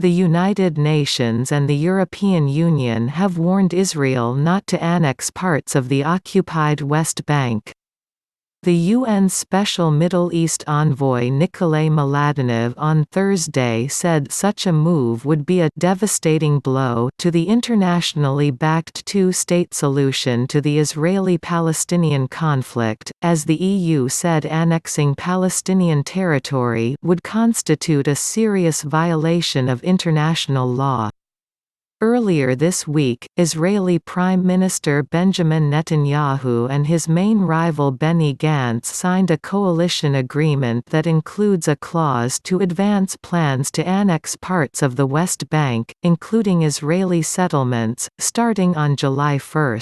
The United Nations and the European Union have warned Israel not to annex parts of the occupied West Bank. The UN's Special Middle East envoy Nickolay Mladenov on Thursday said such a move would be a «devastating blow» to the internationally backed two-state solution to the Israeli-Palestinian conflict, as the EU said annexing Palestinian territory would constitute a serious violation of international law. Earlier this week, Israeli Prime Minister Benjamin Netanyahu and his main rival Benny Gantz signed a coalition agreement that includes a clause to advance plans to annex parts of the West Bank, including Israeli settlements, starting on July 1.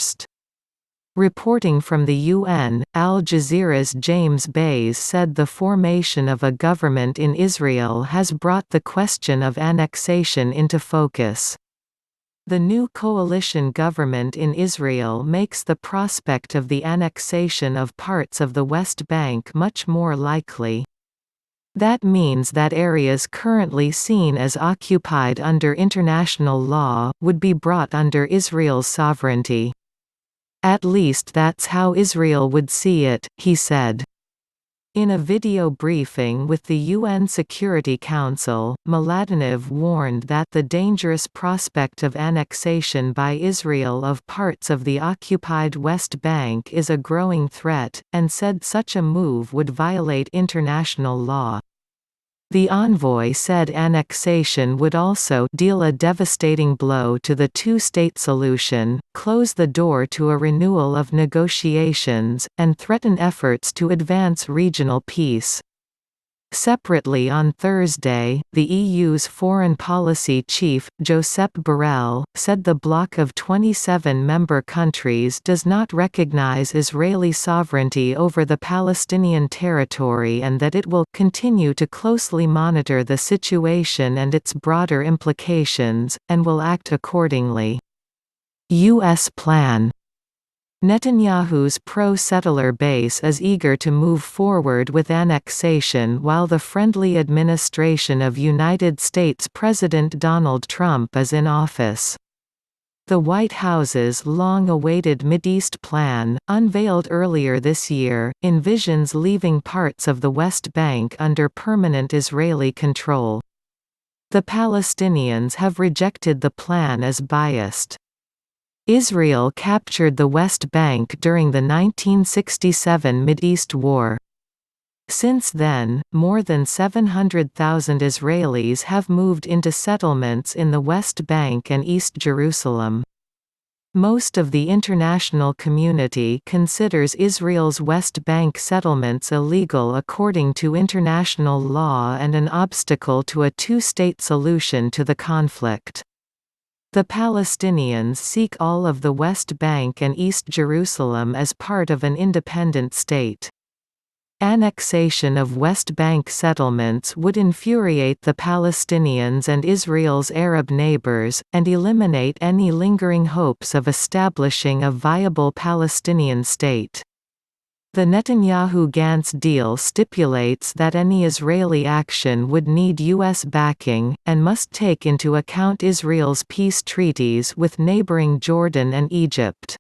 Reporting from the UN, Al Jazeera's James Bays said the formation of a government in Israel has brought the question of annexation into focus. The new coalition government in Israel makes the prospect of the annexation of parts of the West Bank much more likely. That means that areas currently seen as occupied under international law would be brought under Israel's sovereignty. At least that's how Israel would see it, he said. In a video briefing with the UN Security Council, Mladenov warned that the dangerous prospect of annexation by Israel of parts of the occupied West Bank is a growing threat, and said such a move would violate international law. The envoy said annexation would also deal a devastating blow to the two-state solution, close the door to a renewal of negotiations, and threaten efforts to advance regional peace. Separately on Thursday, the EU's foreign policy chief, Josep Borrell, said the bloc of 27 member countries does not recognize Israeli sovereignty over the Palestinian territory and that it will continue to closely monitor the situation and its broader implications, and will act accordingly. U.S. plan. Netanyahu's pro-settler base is eager to move forward with annexation while the friendly administration of United States President Donald Trump is in office. The White House's long-awaited Mideast plan, unveiled earlier this year, envisions leaving parts of the West Bank under permanent Israeli control. The Palestinians have rejected the plan as biased. Israel captured the West Bank during the 1967 Mideast War. Since then, more than 700,000 Israelis have moved into settlements in the West Bank and East Jerusalem. Most of the international community considers Israel's West Bank settlements illegal according to international law and an obstacle to a two-state solution to the conflict. The Palestinians seek all of the West Bank and East Jerusalem as part of an independent state. Annexation of West Bank settlements would infuriate the Palestinians and Israel's Arab neighbors, and eliminate any lingering hopes of establishing a viable Palestinian state. The Netanyahu-Gantz deal stipulates that any Israeli action would need U.S. backing, and must take into account Israel's peace treaties with neighboring Jordan and Egypt.